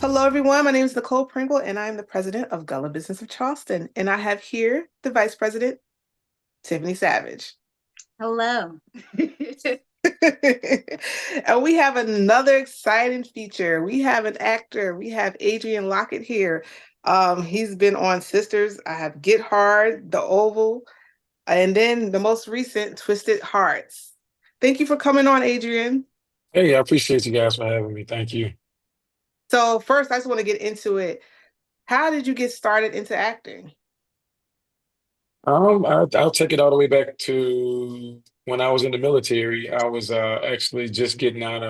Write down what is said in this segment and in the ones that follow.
Hello, everyone. My name is Nicole Pringle, and I'm the president of Gullah Business of Charleston. And I have here the vice president, Tiffany Savage. Hello. And we have another exciting feature. We have an actor. We have Adrian Lockett here. He's been on Sisters. I have Get Hard, The Oval, and then the most recent, Twisted Hearts. Thank you for coming on, Adrian. Hey, I appreciate you guys for having me. Thank you. So first, I just want to get into it. How did you get started into acting? I'll take it all the way back to when I was in the military. I was actually just getting out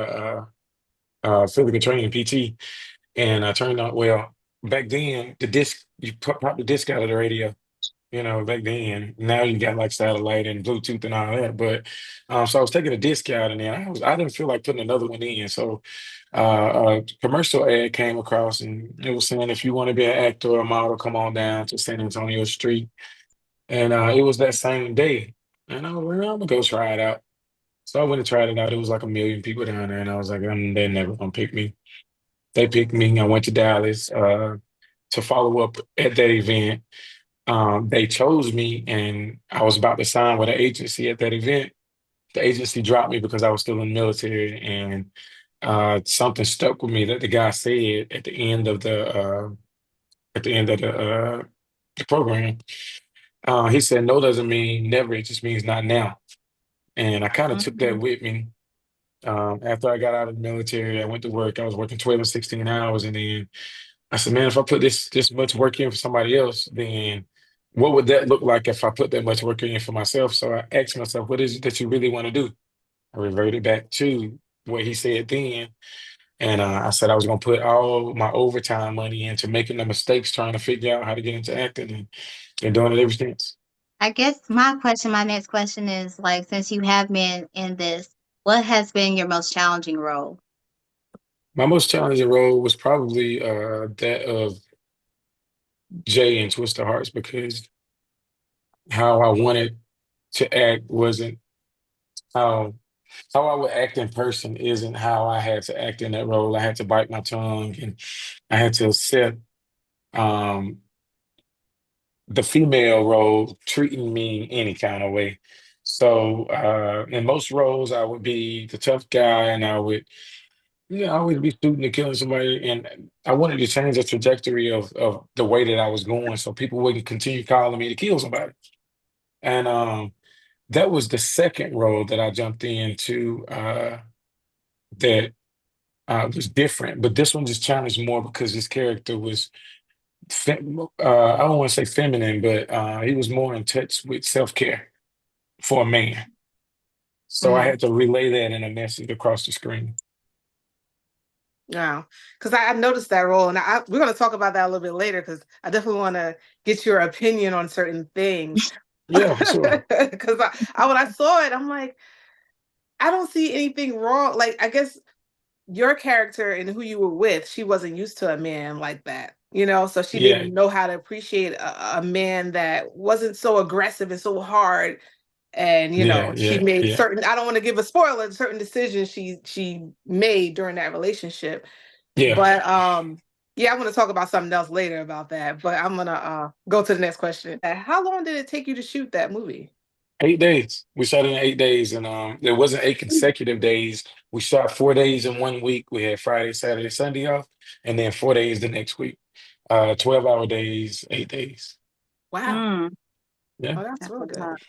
of physical training PT, and I turned out well. Back then, the disc you pop the disc out of the radio. Back then. Now you got like satellite and Bluetooth and all that. But so I was taking a disc out, and then I didn't feel like putting another one in. So a commercial ad came across, and it was saying if you want to be an actor or a model, come on down to San Antonio Street. And it was that same day. And I was like, I'm gonna go try it out. So I went and tried it out. It was like a million people down there, and I was like, they're never gonna pick me. They picked me. I went to Dallas to follow up at that event. They chose me, and I was about to sign with an agency at that event. The agency dropped me because I was still in the military, and something stuck with me that the guy said at the end of the program. He said, "No doesn't mean never. It just means not now." And I kind of took that Mhm. with me. After I got out of the military, I went to work. I was working 12 and 16 hours, and then I said, "Man, if I put this much work in for somebody else, then what would that look like if I put that much work in for myself?" So I asked myself, "What is it that you really want to do?" I reverted back to what he said then, and I said I was going to put all my overtime money into making the mistakes, trying to figure out how to get into acting, and been doing it ever since. I guess my next question is like, since you have been in this, what has been your most challenging role? My most challenging role was probably that of Jay in Twisted Hearts because how I wanted to act wasn't how how I would act in person isn't how I had to act in that role. I had to bite my tongue and I had to accept um, the female role treating me any kind of way. So in most roles, I would be the tough guy, and I would be shooting and killing somebody. And I wanted to change the trajectory of the way that I was going, so people wouldn't continue calling me to kill somebody. And that was the second role that I jumped into that was different. But this one just challenged more because this character was, I don't want to say feminine, but he was more in touch with self care for a man. So I Mm, had to relay that in a message across the screen. yeah, because I noticed that role, and we're going to talk about that a little bit later because I definitely want to get your opinion on certain things. Yeah, for sure. Because when I saw it, I'm like, I don't see anything wrong. Like, I guess your character and who you were with, she wasn't used to a man like that, so she Yeah, didn't know how to appreciate a man that wasn't so aggressive and so hard. And yeah, she yeah, made yeah, certain, I don't want to give a spoiler, certain decisions she made during that relationship. yeah. But yeah, I'm gonna talk about something else later about that. But I'm gonna go to the next question. How long did it take you to shoot that movie? 8 days. We shot it in 8 days, and there wasn't 8 consecutive days. We shot 4 days in one week. We had Friday, Saturday, Sunday off, and then 4 days the next week. 12-hour days, 8 days. Wow. Mm, Yeah. Oh, that's that's really a good. lot.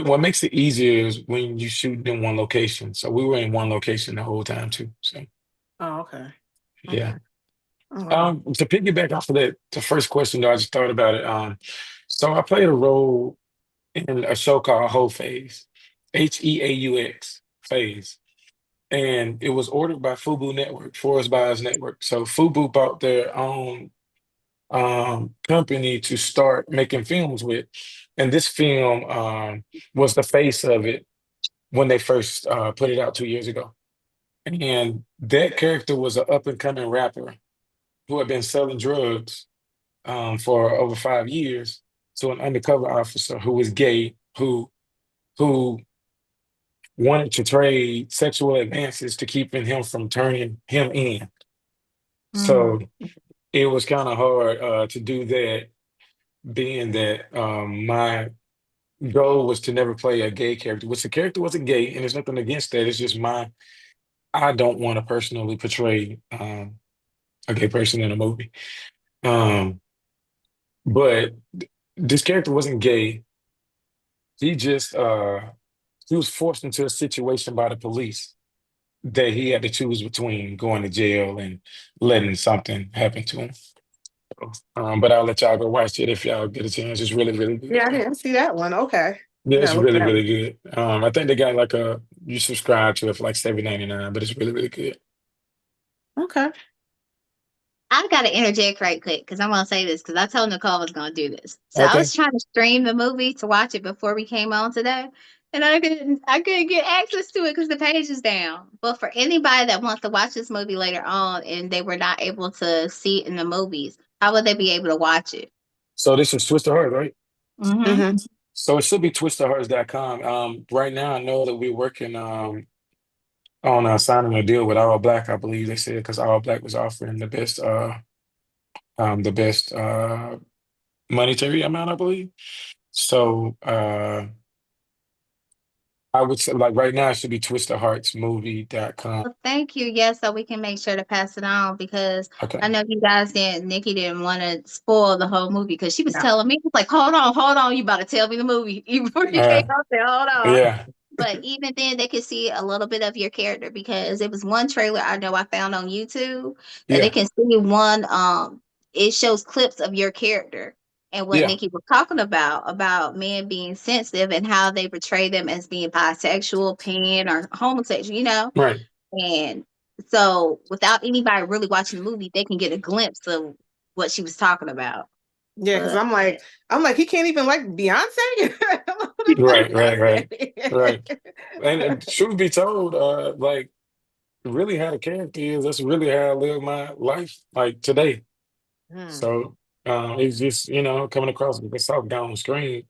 What makes it easier is when you shoot in one location. So we were in one location the whole time too. So Oh, okay. yeah. Okay. Oh, wow. To piggyback off of that, the first question though, I just thought about it. So I played a role in a show called Whole Phase, Heaux, Phase. And it was ordered by Fubu Network, Forest Buyers Network. So Fubu bought their own company to start making films with. And this film was the face of it when they first put it out 2 years ago. And that character was an up and coming rapper who had been selling drugs for over 5 years to an undercover officer who was gay, who wanted to trade sexual advances to keeping him from turning him in. So Mm. it was kind of hard to do that, being that my goal was to never play a gay character, which the character wasn't gay, and there's nothing against that. It's just I don't want to personally portray a gay person in a movie. Um, but this character wasn't gay. He just he was forced into a situation by the police that he had to choose between going to jail and letting something happen to him. But I'll let y'all go watch it if y'all get a chance. It's really, really good. Yeah, I didn't see that one. Okay. Yeah, I it's gotta look really, that really one. good. I think they got like you subscribe to it for like 7.99, but it's really, really good. Okay. I gotta interject right quick because I'm gonna say this because I told Nicole I was gonna do this. So I Okay. was trying to stream the movie to watch it before we came on today, and I couldn't get access to it because the page is down. But for anybody that wants to watch this movie later on and they were not able to see it in the movies, how would they be able to watch it? So this is Twisted Heart, right? Mm-hmm. Mm-hmm. So it should be twistedhearts.com. Right now I know that we're working on signing a deal with All Black, I believe they said, because All Black was offering the best monetary amount, I believe. So I would say like right now it should be twistedheartsmovie.com. Well, thank you. Yes, so we can make sure to pass it on because I Okay. know you guys didn't. Nikki didn't want to spoil the whole movie because she was No. telling me, like, hold on, you about to tell me the movie before you came Uh out there. Hold on. yeah. But even then, they could see a little bit of your character because it was one trailer I know I found on YouTube that they Yeah. can see one. It shows clips of your character and what Yeah. Nikki was talking about men being sensitive and how they portray them as being bisexual, pan, or homosexual. Right. And so, without anybody really watching the movie, they can get a glimpse of what she was talking about. Yeah, because But I'm like, he can't even like Beyonce. Who doesn't like Right, right, right, right. Beyonce? And truth be told, like really how the character is, that's really how I live my life like today. Hmm. So it's just, coming across with the soft down the screen.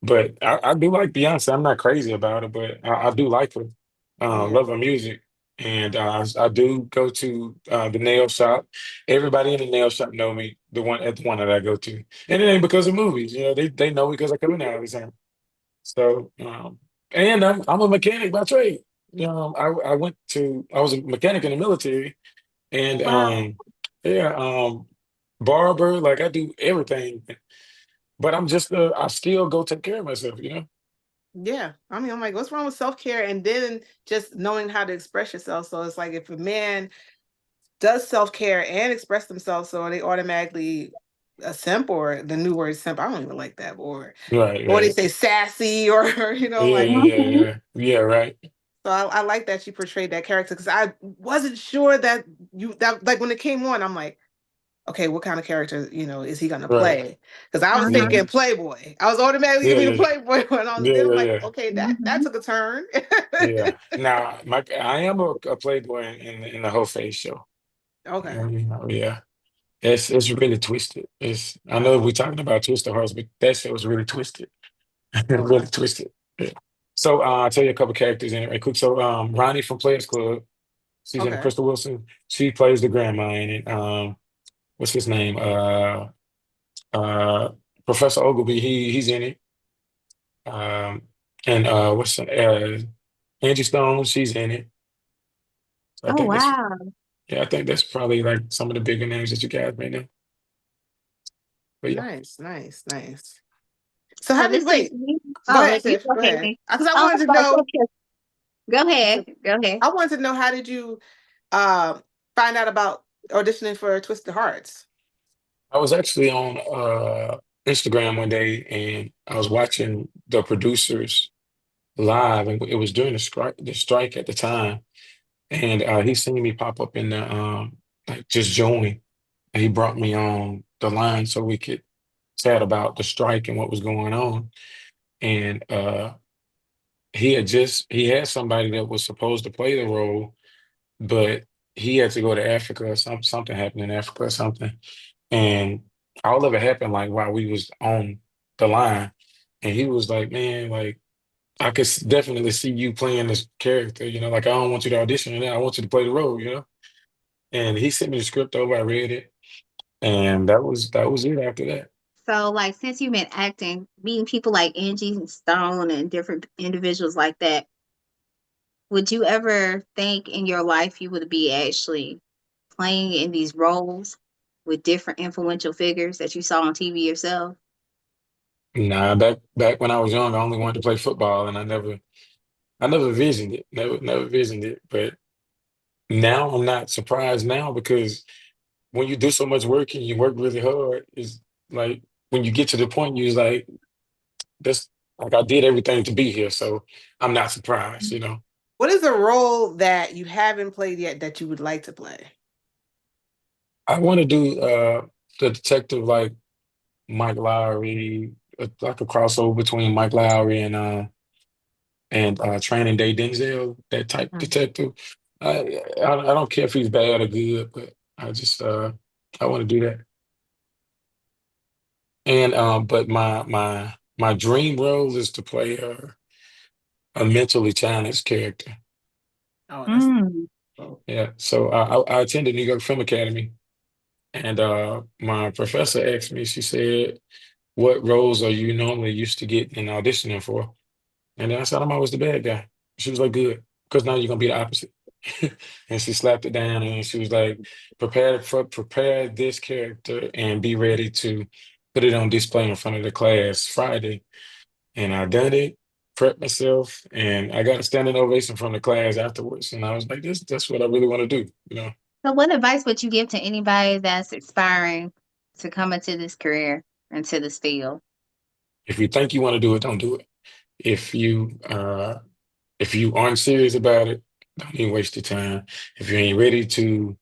But I do like Beyonce. I'm not crazy about her, but I do like her. Yeah. Love her music. And I do go to the nail shop. Everybody in the nail shop know me, the one that I go to. And it ain't because of movies. They know me because I come in there all the time. So and I'm a mechanic by trade. I was a mechanic in the military and Wow. yeah, barber, like I do everything. But I still go take care of myself. Yeah. I mean, I'm like, what's wrong with self-care? And then just knowing how to express yourself. So it's like if a man does self-care and express themselves, so they automatically a simp, or the new word simp. I don't even like that word. Right, Or they right. say sassy, or Yeah, like. yeah, yeah, Mhm. yeah. Yeah, right. So I like that you portrayed that character because I wasn't sure that that like when it came on, I'm like, okay, what kind of character, is he gonna Right. play? Because I was Yeah. Mhm. thinking Playboy. I was automatically Yeah, gonna be yeah. Playboy when I was Yeah, there. yeah, Like, yeah. okay, that Mhm. took a turn. Yeah. Now, I am a playboy in the whole face show. Okay. Yeah. It's really twisted. I know we're talking about Twisted Hearts, but that shit was really twisted. Okay. Really twisted. Yeah. So I'll tell you a couple characters in it right quick. So Ronnie from Players Club, she's in it. Okay. Crystal Wilson, she plays the grandma in it. What's his name? Uh Professor Ogilvy, he's in it. Um and Angie Stone, she's in it. So I Oh think that's wow. yeah, I think that's probably like some of the bigger names that you guys may know. But yeah. Nice, nice, nice. So So how did this is wait? Go ahead, you Tiff. go Go ahead, ahead. Nick. Because I Oh, wanted to I'm sorry, know. go ahead. Go ahead. I wanted to know how did you uh, find out about auditioning for Twisted Hearts? I was actually on Instagram one day and I was watching the producers live, and it was during the strike at the time. And he seen me pop up in the like just join, and he brought me on the line so we could chat about the strike and what was going on. And he had somebody that was supposed to play the role, but he had to go to Africa or something happened in Africa or something. And all of it happened like while we was on the line. And he was like, man, like I could definitely see you playing this character, like I don't want you to audition, and I want you to play the role. And he sent me the script over. I read it, and that was it after that. So, like, since you've been acting, meeting people like Angie Stone and different individuals like that, would you ever think in your life you would be actually playing in these roles with different influential figures that you saw on TV yourself? Nah, back when I was young, I only wanted to play football, and I never visioned it. Never visioned it. But now I'm not surprised now because when you do so much work and you work really hard, it's like when you get to the point you're like, this like I did everything to be here, so I'm not surprised. What is a role that you haven't played yet that you would like to play? I want to do the detective like Mike Lowry, like a crossover between Mike Lowry and Training Day Denzel, that type Mm. detective. I don't care if he's bad or good, but I want to do that. And but my dream role is to play a mentally challenged character. Oh, that's Mm. cool. Yeah. So I attended New York Film Academy, and my professor asked me. She said, "What roles are you normally used to getting and auditioning for?" And then I said, "I'm always the bad guy." She was like, "Good, because now you're gonna be the opposite." And she slapped it down and she was like, prepare this character and be ready to put it on display in front of the class Friday. And I done it, prepped myself, and I got a standing ovation from the class afterwards. And I was like, that's what I really want to do. So, what advice would you give to anybody that's aspiring to come into this career, into this field? If you think you want to do it, don't do it. If you if you aren't serious about it, don't even waste your time. If you ain't ready to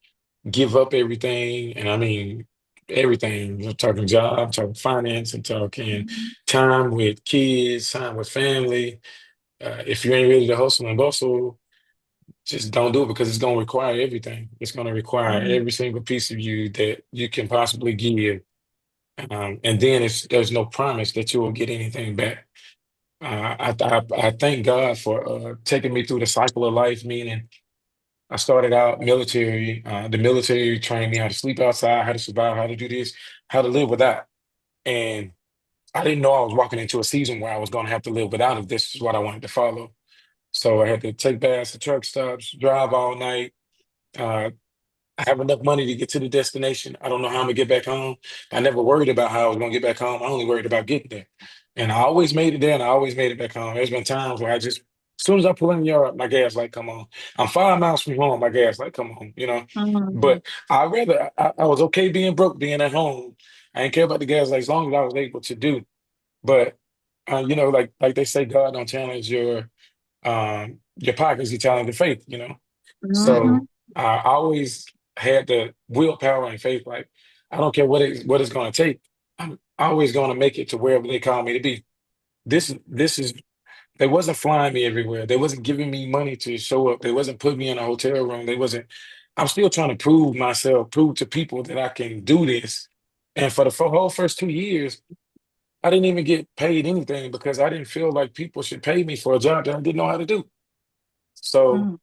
give up everything, and I mean everything. I'm talking job, I'm talking finance, I'm talking time with kids, time with family. If you ain't ready to hustle and bustle, just don't do it because it's going to require everything. It's going to require Mhm. every single piece of you that you can possibly give. And then there's no promise that you will get anything back. I thank God for taking me through the cycle of life, meaning I started out military. The military trained me how to sleep outside, how to survive, how to do this, how to live without. And I didn't know I was walking into a season where I was going to have to live without if this is what I wanted to follow. So I had to take baths at truck stops, drive all night. Uh, I have enough money to get to the destination. I don't know how I'm gonna get back home. I never worried about how I was gonna get back home. I only worried about getting there. And I always made it there and I always made it back home. There's been times where as soon as I pull in the yard, my gas light come on. I'm 5 miles from home, my gas light come on. Mhm. But I was okay being broke, being at home. I didn't care about the gas light as long as I was able to do. But like they say, God don't challenge your pockets, he challenge your faith. So Mhm. I always had the willpower and faith. Like I don't care what it's going to take. I'm always going to make it to wherever they call me to be. This is they wasn't flying me everywhere. They wasn't giving me money to show up. They wasn't putting me in a hotel room. They wasn't. I'm still trying to prove myself, prove to people that I can do this. And for the whole first 2 years, I didn't even get paid anything because I didn't feel like people should pay me for a job that I didn't know how to do. So,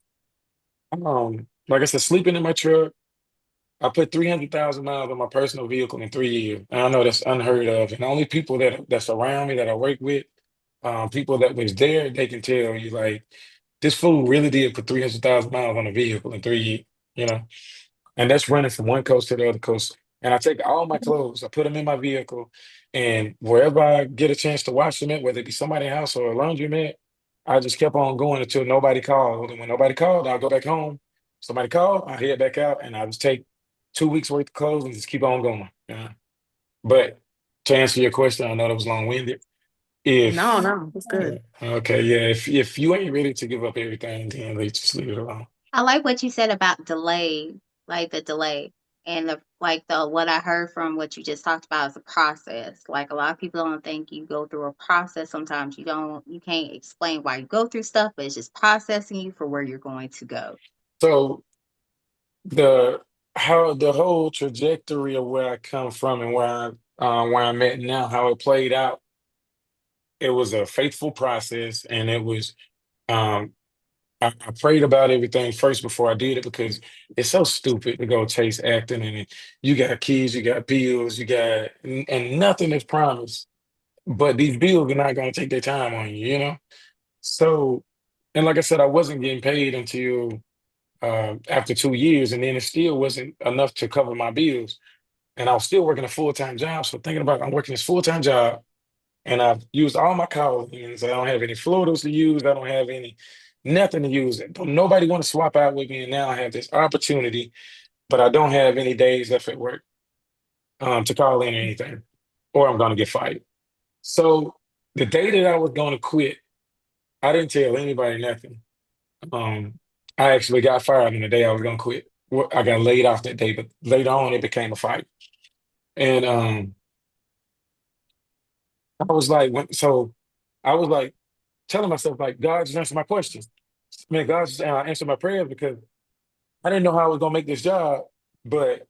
Mhm. like I said, sleeping in my truck. I put 300,000 miles on my personal vehicle in 3 years. And I know that's unheard of. And the only people that's around me that I work with, people that was there, they can tell you like this fool really did put 300,000 miles on a vehicle in 3 years, you know? And that's running from one coast to the other coast. And I take all my clothes, I put them in my vehicle, and wherever I get a chance to wash them at, whether it be somebody's house or a laundromat, I just kept on going until nobody called. And when nobody called, I'll go back home. Somebody called, I head back out, and I just take 2 weeks worth of clothes and just keep on going. Yeah. But to answer your question, I know that was long-winded. No, If no, it's good. okay, yeah, if you ain't ready to give up everything, then they just leave it alone. I like what you said about delay, like the delay. And the what I heard from what you just talked about is a process. Like a lot of people don't think you go through a process. Sometimes you can't explain why you go through stuff, but it's just processing you for where you're going to go. So the how the whole trajectory of where I come from and where I'm at now, how it played out, it was a faithful process, and it was um I prayed about everything first before I did it because it's so stupid to go chase acting and you got kids, you got bills, you got and nothing is promised. But these bills are not going to take their time on you, you know? So, and like I said, I wasn't getting paid until after 2 years, and then it still wasn't enough to cover my bills. And I was still working a full-time job. So thinking about I'm working this full-time job and I've used all my call-ins. I don't have any floaters to use. I don't have any nothing to use. Nobody want to swap out with me. And now I have this opportunity, but I don't have any days left at work to call in or anything, or I'm going to get fired. So the day that I was going to quit, I didn't tell anybody nothing. Um, I actually got fired on the day I was going to quit. Well, I got laid off that day, but later on it became a fight. And I was like, so I was like telling myself, like, God just answered my question. Man, God just answered my prayers because I didn't know how I was gonna make this job, but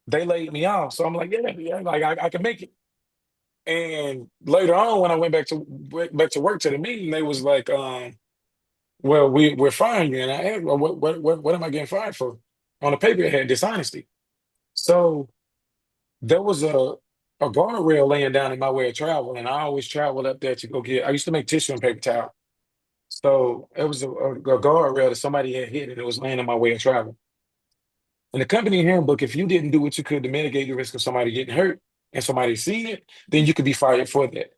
they laid me off. So I'm like, yeah, yeah, like I can make it. And later on, when I went back to work to the meeting, they was like, well, we're firing you. And I asked, well, what am I getting fired for? On the paper, it had dishonesty. So there was a guardrail laying down in my way of travel, and I always traveled up there to go get. I used to make tissue and paper towel. So it was a guardrail that somebody had hit, and it was laying in my way of travel. In the company handbook, if you didn't do what you could to mitigate the risk of somebody getting hurt and somebody seeing it, then you could be fired for that.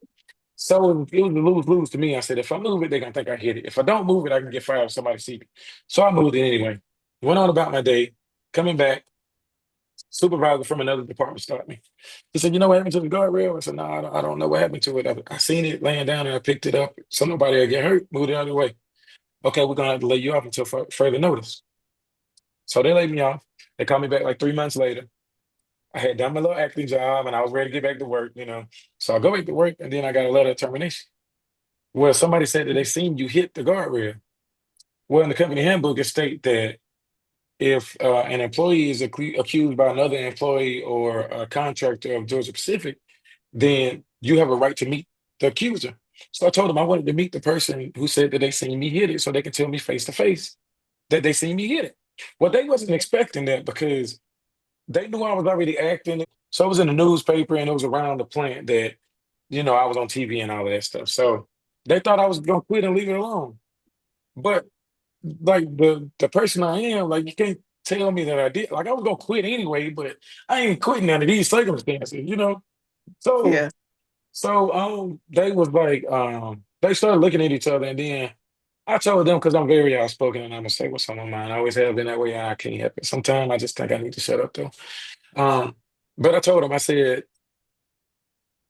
So it was a lose-lose to me. I said, if I move it, they're gonna think I hit it. If I don't move it, I can get fired if somebody see it. So I moved it anyway. Went on about my day. Coming back, supervisor from another department stopped me. He said, "You know what happened to the guardrail?" I said, "No, I don't know what happened to it. I seen it laying down and I picked it up so nobody would get hurt. Moved it out of the way. Okay, we're gonna have to lay you off until further notice." So they laid me off. They called me back like 3 months later. I had done my little acting job and I was ready to get back to work, you know. So I go back to work and then I got a letter of termination. Well, somebody said that they seen you hit the guardrail. Well, in the company handbook, it state that if an employee is accused by another employee or a contractor of Georgia Pacific, then you have a right to meet the accuser. So I told them I wanted to meet the person who said that they seen me hit it so they can tell me face to face that they seen me hit it. Well, they wasn't expecting that because they knew I was already acting. So it was in the newspaper and it was around the plant that, I was on TV and all of that stuff. So they thought I was gonna quit and leave it alone. But like the person I am, like you can't tell me that I did. Like I was gonna quit anyway, but I ain't quitting under these circumstances. So Yeah. they was like they started looking at each other and then I told them because I'm very outspoken and I'm gonna say what's on my mind. I always have been that way and I can't help it. Sometimes I just think I need to shut up though. Um, but I told him, I said,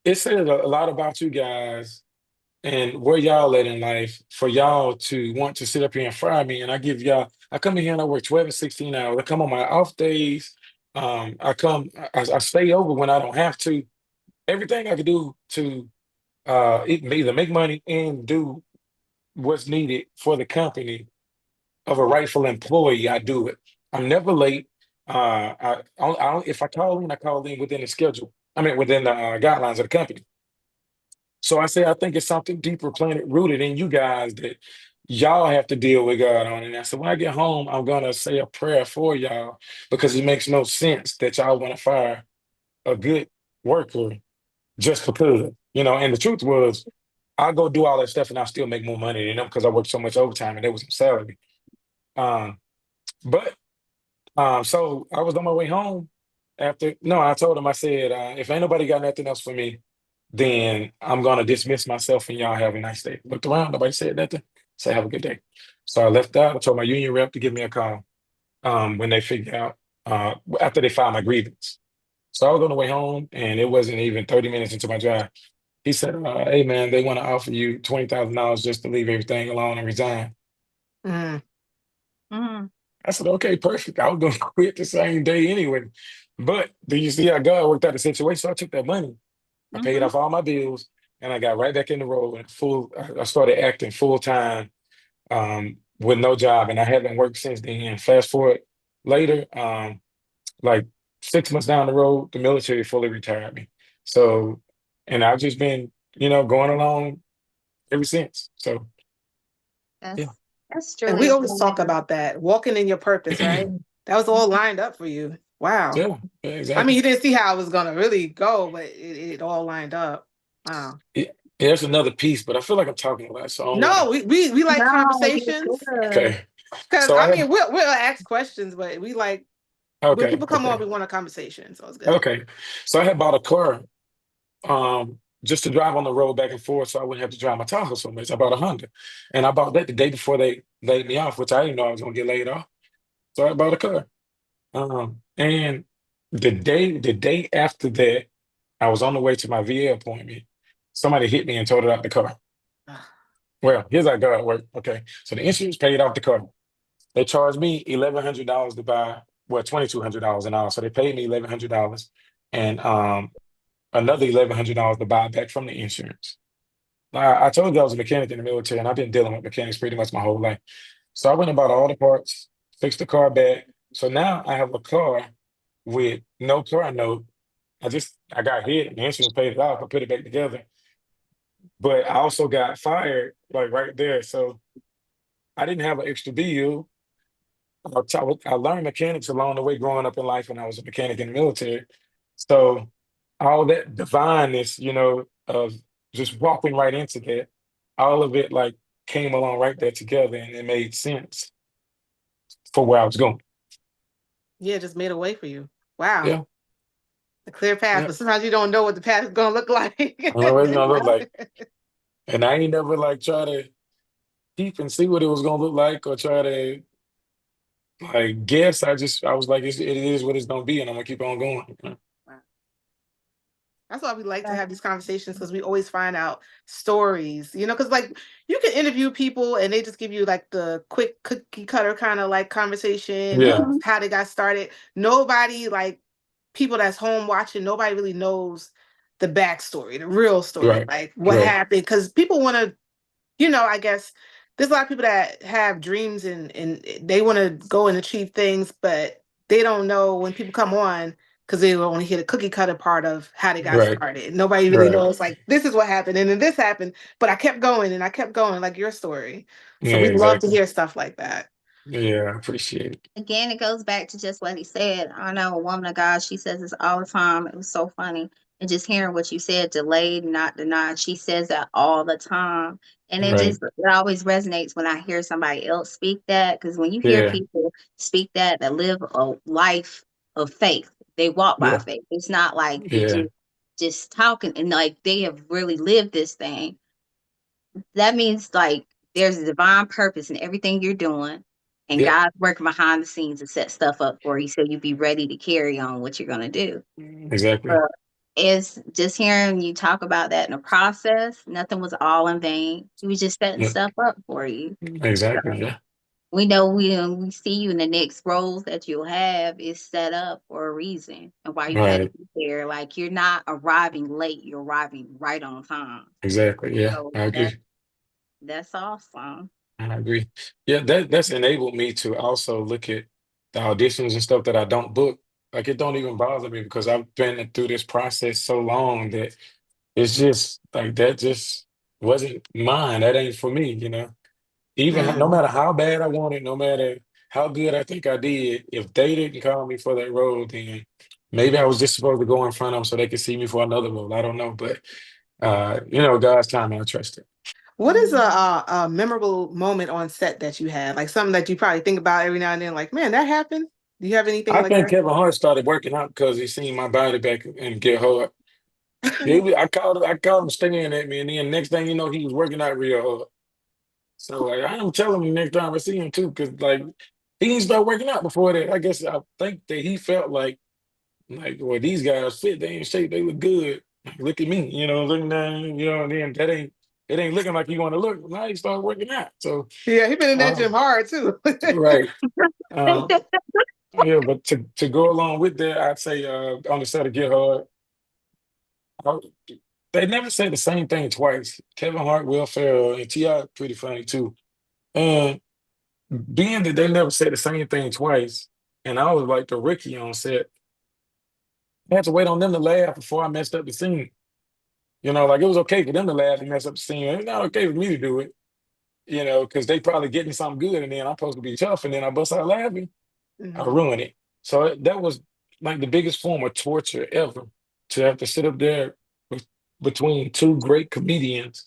it said a lot about you guys and where y'all at in life for y'all to want to sit up here and fire me. And I come in here and I work 12 and 16 hours. I come on my off days. I stay over when I don't have to. Everything I can do to either make money and do what's needed for the company of a rightful employee, I do it. I'm never late. If I call in within the schedule. I mean, within the guidelines of the company. So I say, I think it's something deeper, planet rooted in you guys that y'all have to deal with God on. And I said, when I get home, I'm gonna say a prayer for y'all because it makes no sense that y'all want to fire a good worker just because. And the truth was, I go do all that stuff and I still make more money than them because I work so much overtime and there was some salary. Um, but so I was on my way home after. No, I told him, I said, if ain't nobody got nothing else for me, then I'm gonna dismiss myself and y'all have a nice day. Looked around, nobody said nothing. Say have a good day. So I left out. I told my union rep to give me a call when they figured out after they filed my grievance. So I was on the way home and it wasn't even 30 minutes into my drive. He said, hey man, they want to offer you $20,000 just to leave everything alone and resign. Mm. Mhm. I said, okay, perfect. I was gonna quit the same day anyway. But do you see how God worked out the situation? So I took that money. I paid Mhm. off all my bills and I got right back in the role and I started acting full time with no job and I haven't worked since then. Fast forward later, like 6 months down the road, the military fully retired me. So, and I've just been, going along ever since. So, That's yeah. That's And we truly always talk amazing. about that, walking in your purpose, right? That was all lined up for you. Wow. Yeah, yeah, I mean, exactly. you didn't see how it was gonna really go, but it all lined up. Wow. Yeah, there's another piece, but I feel like I'm talking a lot, so I don't want No, to. we like No, you're conversations good. Okay, because so I I mean have. we'll ask questions, but we like when Okay, people come on, okay, we want a conversation, so it's good. okay. So I had bought a car, just to drive on the road back and forth, so I wouldn't have to drive my Tahoe so much. I bought a Honda, and I bought that the day before they laid me off, which I didn't know I was gonna get laid off. So I bought a car. And the day after that, I was on the way to my VA appointment. Somebody hit me and totaled out the car. Well, here's how God worked. Okay, so the insurance paid off the car. They charged me $1,100 to buy, well, $2,200 in all. So they paid me $1,100 and another $1,100 to buy back from the insurance. I told you I was a mechanic in the military, and I've been dealing with mechanics pretty much my whole life. So I went and bought all the parts, fixed the car back. So now I have a car with no car note. I got hit, the insurance paid it off, I put it back together. But I also got fired like right there. So I didn't have an extra bill. I learned mechanics along the way growing up in life when I was a mechanic in the military. So all that divineness, of just walking right into that, all of it like came along right there together and it made sense for where I was going. Yeah, it just made a way for you. Wow, Yeah. a clear path. Yeah. But sometimes you don't know what the path is gonna look like. I don't know what it's gonna look like. And I ain't never like try to peep and see what it was gonna look like or try to like guess. I was like, it is what it's gonna be, and I'm gonna keep on going. That's why we like to have these conversations because we always find out stories, because like you can interview people and they just give you like the quick cookie cutter kind of like conversation Yeah, of how they got started. Nobody like people that's home watching, nobody really knows the backstory, the real story, right, like what right, happened. Because people want to I guess there's a lot of people that have dreams and they want to go and achieve things, but they don't know when people come on because they only hear the cookie cutter part of how they got right, started. Nobody really right. knows like this is what happened and then this happened, but I kept going and I kept going like your story. So Yeah, we love to exactly. hear stuff like that. Yeah, I appreciate it. Again, it goes back to just what he said. I know a woman of God, she says this all the time. It was so funny. And just hearing what you said, delayed, not denied. She says that all the time. And Right. it always resonates when I hear somebody else speak that. Because when you hear Yeah, people speak that live a life of faith, they walk by yeah, faith. It's not like they yeah, just talking and like they have really lived this thing. That means like there's a divine purpose in everything you're doing, and yeah. God's working behind the scenes to set stuff up for you so you be ready to carry on what you're gonna do. Exactly. But it's just hearing you talk about that in the process, nothing was all in vain. He was just setting Yeah, stuff up for you. exactly. So Yeah. we know we see you in the next roles that you'll have is set up for a reason and why you had to Right. be there. Like you're not arriving late, you're arriving right on time. Exactly. Yeah. So I agree. that's awesome. I agree. Yeah, that's enabled me to also look at the auditions and stuff that I don't book. Like it don't even bother me because I've been through this process so long that it's just like that just wasn't mine. That ain't for me. Even no Mm. matter how bad I want it, no matter how good I think I did, if they didn't call me for that role, then maybe I was just supposed to go in front of them so they could see me for another role. I don't know, but God's timing, I trust it. What is a memorable moment on set that you had? Like something that you probably think about every now and then, like, man, that happened. Do you have anything I like think that? Kevin Hart started working out because he seen my body back and get hard. I called him staring at me, and then next thing you know, he was working out real hard. So like, I am telling him next time I see him too, because like he didn't start working out before that. I guess I think that he felt like, well, these guys fit, they in shape, they look good. Look at me, looking down, and then it ain't looking like you want to look. Now he started working out. So Yeah, he been in that um, gym hard too. right. Um, yeah, but to go along with that, I'd say on the set of Get Hard, I- they never say the same thing twice. Kevin Hart, Will Ferrell, and T.I. pretty funny too. And being that they never said the same thing twice, and I was like the rookie on set, I had to wait on them to laugh before I messed up the scene. Like it was okay for them to laugh and mess up the scene. It's not okay for me to do it. because they probably getting something good, and then I'm supposed to be tough, and then I bust out laughing, I Hmm. ruin it. So that was like the biggest form of torture ever, to have to sit up there with, between two great comedians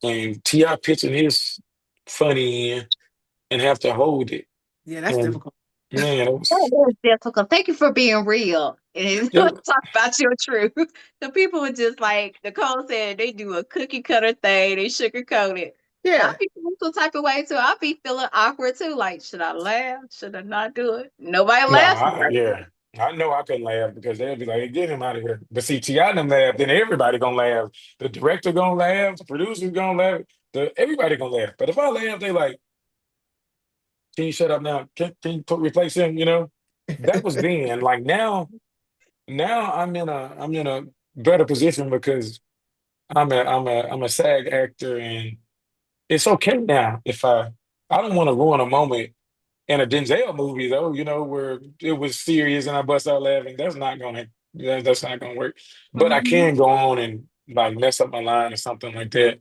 and T.I. pitching his funny end and have to hold it. Yeah, that's And difficult. man, it was That is difficult. Thank you for being real and it, talk about your truth. The people were just like Nicole said, they do a cookie cutter thing, they sugarcoat it. And I Yeah. be feeling some type of way too. I be feeling awkward too. Like, should I laugh? Should I not do it? Nobody no, laughs. yeah. I know I couldn't laugh because they'd be like, "Hey, get him out of here." But see, T.I. them laugh, then everybody gonna laugh. The director gonna laugh, the producer gonna laugh, everybody gonna laugh. But if I laugh, they like, "Can you shut up now? Can you replace him?" That was then. Like now I'm in a better position because I'm a SAG actor, and it's okay now if I don't want to ruin a moment in a Denzel movie though, where it was serious and I bust out laughing. That's not gonna work. But I Mhm. can go on and like mess up my line or something like that.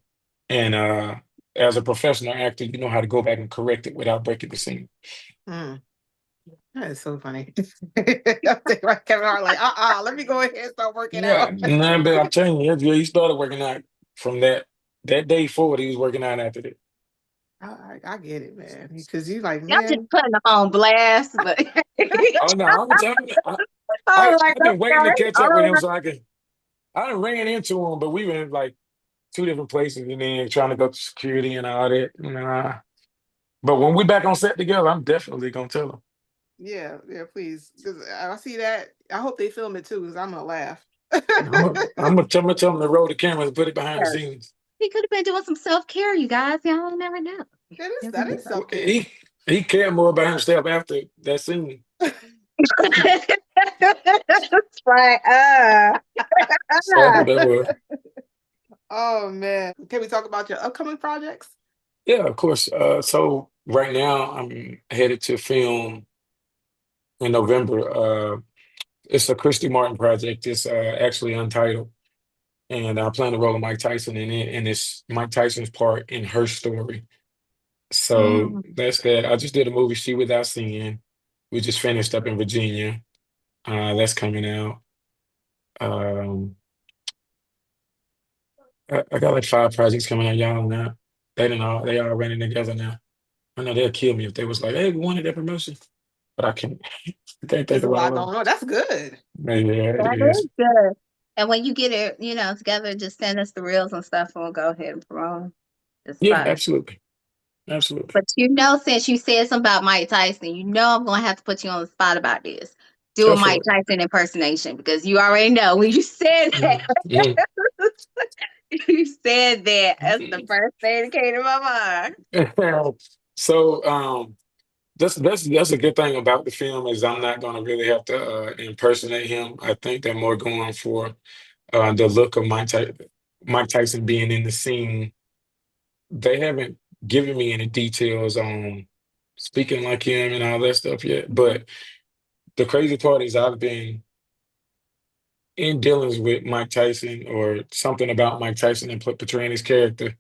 And as a professional actor, you know how to go back and correct it without breaking the scene. Mm, that is so funny. I'm thinking like Kevin Hart, like, let me go ahead and start working Yeah, out. nah, but I'm telling you, he started working out from that day forward. He was working out after that. I get it, man. Because you like, Y'all just man, putting them on blast, but Oh no, I'm telling you, I'm like, I've been waiting to okay, catch all up with him right. so I can. I done ran into him, but we were in like two different places, and then trying to go to security and all that. But when we back on set together, I'm definitely gonna tell him. yeah, yeah, please. Because I see that. I hope they film it too, because I'm gonna laugh. I'm gonna tell him to roll the camera and put it behind the scenes. He could have been doing some self care, you guys. Y'all never know. Never That is know. self care. He cared more about himself after that scene. That's right. So that's what that was. Oh man. Can we talk about your upcoming projects? Yeah, of course. So right now I'm headed to film in November. It's a Christy Martin project. It's actually untitled, and I plan to role of Mike Tyson in it, and it's Mike Tyson's part in her story. So Mm. that's that. I just did a movie, She Without Seeing. We just finished up in Virginia. That's coming out. Um, I got like five projects coming out. Y'all know they all running together now. I know they'll kill me if they was like, "Hey, we wanted that promotion," but I can't. I can't think There's a of lot all of them. going on. That's good. Yeah, it That is. is good. And when you get it, together, just send us the reels and stuff, and we'll go ahead and promote 'em. It's Yeah, fine. absolutely, absolutely. But since you said something about Mike Tyson, I'm gonna have to put you on the spot about this. Do a Go Mike for it. Tyson impersonation because you already know when you said that. Mhm. You said that. That's the first thing that came to my mind. So that's a good thing about the film is I'm not going to really have to impersonate him. I think they're more going for the look of Mike Tyson being in the scene. They haven't given me any details on speaking like him and all that stuff yet. But the crazy part is I've been in dealings with Mike Tyson or something about Mike Tyson and portraying his character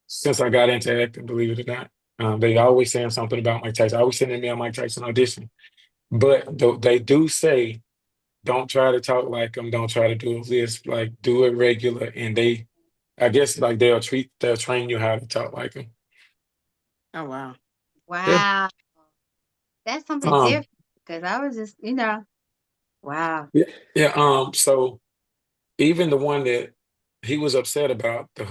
since I got into acting, believe it or not. They always saying something about Mike Tyson. I always sending me a Mike Tyson audition. But they do say, don't try to talk like him, don't try to do this, like do it regular. And I guess like they'll train you how to talk like him. Oh wow. Yeah. Wow, that's something Um, different. Because I was just, wow. yeah, yeah. So even the one that he was upset about, the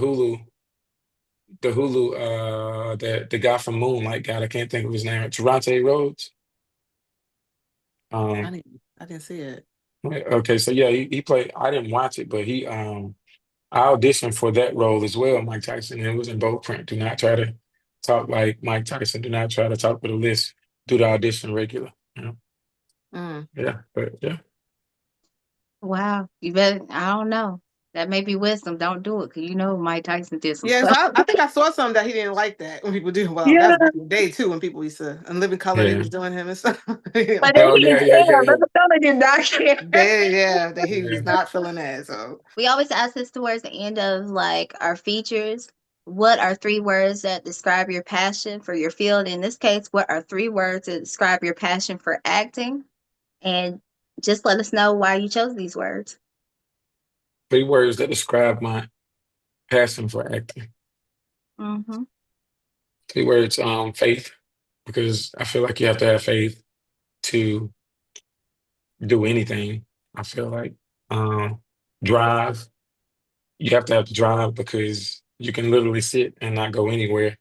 guy from Moonlight, God, I can't think of his name, Toronto Rhodes. Um, I didn't see it. okay, so yeah, he played. I didn't watch it, but I auditioned for that role as well, Mike Tyson. And it was in bold print. Do not try to talk like Mike Tyson. Do not try to talk with a list. Do the audition regular. Mm. Yeah, but yeah, Wow. You better, I don't know. That may be wisdom. Don't do it because Mike Tyson did some Yes, stuff. I think I saw something that he didn't like that when people do. Well, that Yeah. was back in the day too when people used to in Living Color they yeah. was doing him and stuff. Yeah. But Oh they yeah, didn't yeah, yeah, care. yeah, But the fella did not care. He yeah. was not feeling that. So We always ask this towards the end of like our features. what are 3 words that describe your passion for your field? In this case, what are 3 words that describe your passion for acting? And just let us know why you chose these words. 3 words that describe my passion for acting. Mm-hmm. 3 words, faith, because I feel like you have to have faith to do anything. I feel like um, drive. You have to have the drive because you can literally sit and not go anywhere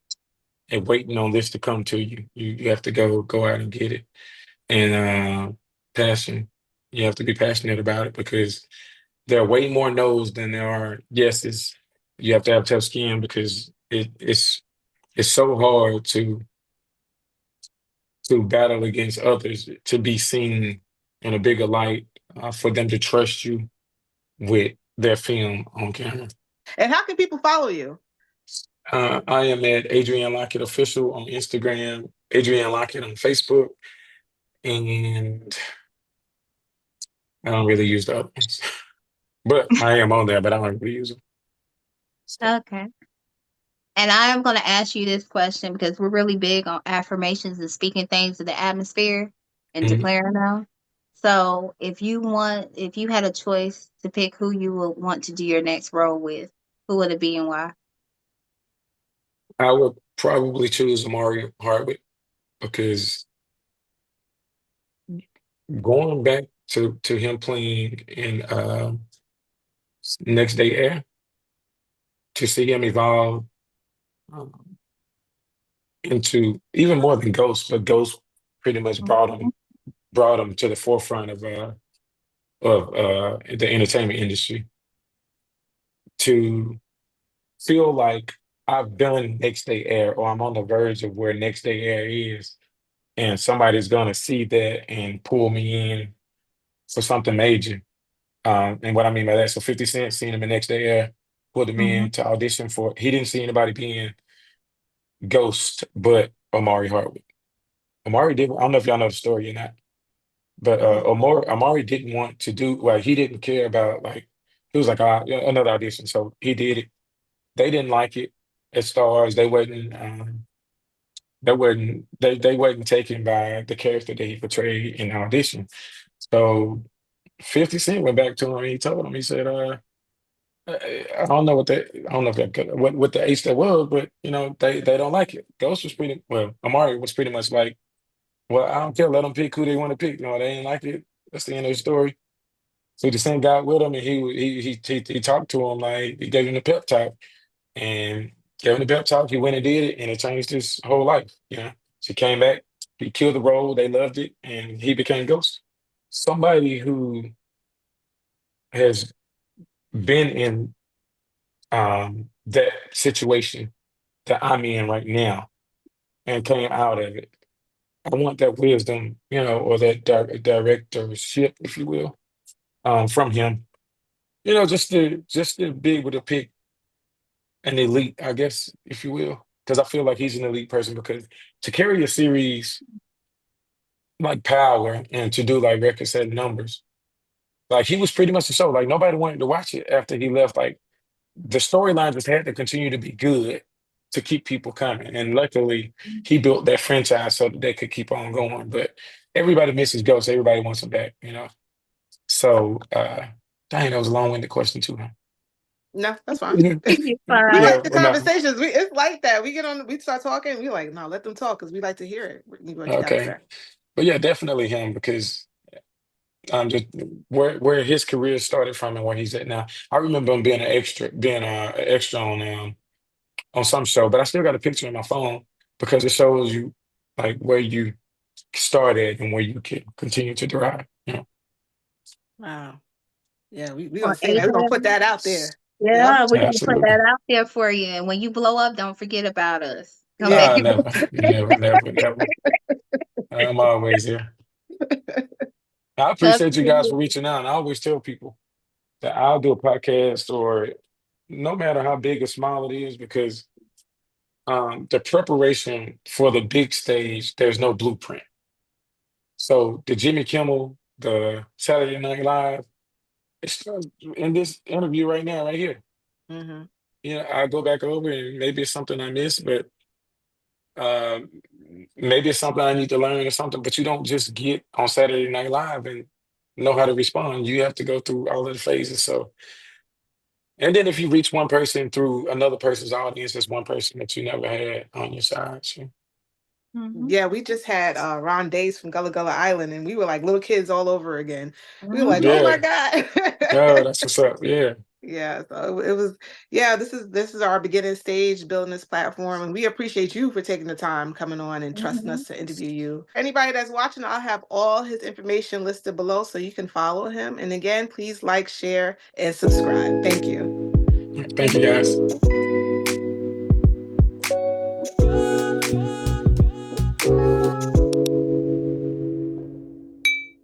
and waiting on this to come to you. You have to go out and get it. And passion. You have to be passionate about it because there are way more no's than there are yeses. You have to have tough skin because it's so hard to battle against others, to be seen in a bigger light, for them to trust you with their film on camera. And how can people follow you? I am at Adrian Lockett Official on Instagram, Adrian Lockett on Facebook, and I don't really use the other ones. But I am on there, but I don't really use them. So, Okay. And I am going to ask you this question because we're really big on affirmations and speaking things in the atmosphere and mhm. declaring them. So, if you had a choice to pick who you would want to do your next role with, who would it be and why? I would probably choose Amari Hardwick because going back to him playing in Next Day Air, to see him evolve um, into even more than Ghost, but Ghost pretty much Mhm. brought him to the forefront of the entertainment industry. To feel like I've done Next Day Air or I'm on the verge of where Next Day Air is, and somebody's gonna see that and pull me in for something major. And what I mean by that, so 50 Cent seen him in Next Day Air, pulled him Mhm. in to audition for. He didn't see anybody being Ghost, but Amari Hardwick. Amari did. I don't know if y'all know the story or not, but Mm. Amari didn't want to do. Like he didn't care about like he was like yeah, another audition, so he did it. They didn't like it as far as they wasn't taken by the character that he portrayed in the audition. So 50 Cent went back to him and he told him, he said, I don't know I don't know if that, what the ace that was, but you know, they don't like it. Ghost was pretty well, Amari was pretty much like, well, I don't care, let them pick who they want to pick. You know, they ain't like it. That's the end of the story. So the same guy with him and he talked to him like he gave him the pep talk and gave him the pep talk. He went and did it and it changed his whole life. You know. So he came back, he killed the role, they loved it, and he became Ghost. Somebody who has been in that situation that I'm in right now and came out of it. I want that wisdom, you know, or that directorship, if you will, from him. You know, just to be able to pick an elite, I guess, if you will, because I feel like he's an elite person. Because to carry a series like Power and to do like record setting numbers, like he was pretty much the show. Like nobody wanted to watch it after he left. Like the storyline just had to continue to be good to keep people coming. And luckily, he built that franchise so that they could keep on going. But everybody misses Ghost. Everybody wants him back, you know? So, dang, that was a long winded question, too, huh? No, that's fine. Mhm. You We fine. Yeah, like the well, no. conversations. It's like that. We get on, we start talking. We like, no, let them talk because we like to hear it. What you got to Okay. say? But yeah, definitely him because just where his career started from and where he's at now. I remember him being an extra on some show, but I still got a picture on my phone because it shows you like where you started and where you can continue to drive. You know? Wow. Yeah, we Well, gonna say that. We're gonna put Adrian, that out there. Yep. yeah, we're gonna put Absolutely. that out there for you. And when you blow up, don't forget about us. Come back. Yeah. Ah, never, never, never, never. I'm always here. I appreciate you guys for Absolutely. reaching out. And I always tell people that I'll do a podcast or no matter how big or small it is, because the preparation for the big stage, there's no blueprint. So the Jimmy Kimmel, the Saturday Night Live, it starts in this interview right now, right here. Hmm. I go back over and maybe it's something I missed, but um, maybe it's something I need to learn or something. But you don't just get on Saturday Night Live and know how to respond. You have to go through all of the phases. So, and then if you reach one person through another person's audience, it's one person that you never had on your side. So, Mhm. Yeah, we just had Ron Days from Gullah Gullah Island, and we were like little kids all over again. We were like, oh my yeah, God. no, that's what's up. Yeah, Yeah, so it was, yeah, this is our beginning stage building this platform, and we appreciate you for taking the time coming on and trusting Mhm. us to interview you. Anybody that's watching, I'll have all his information listed below so you can follow him. And again, please like, share, and subscribe. Thank you. thank you guys.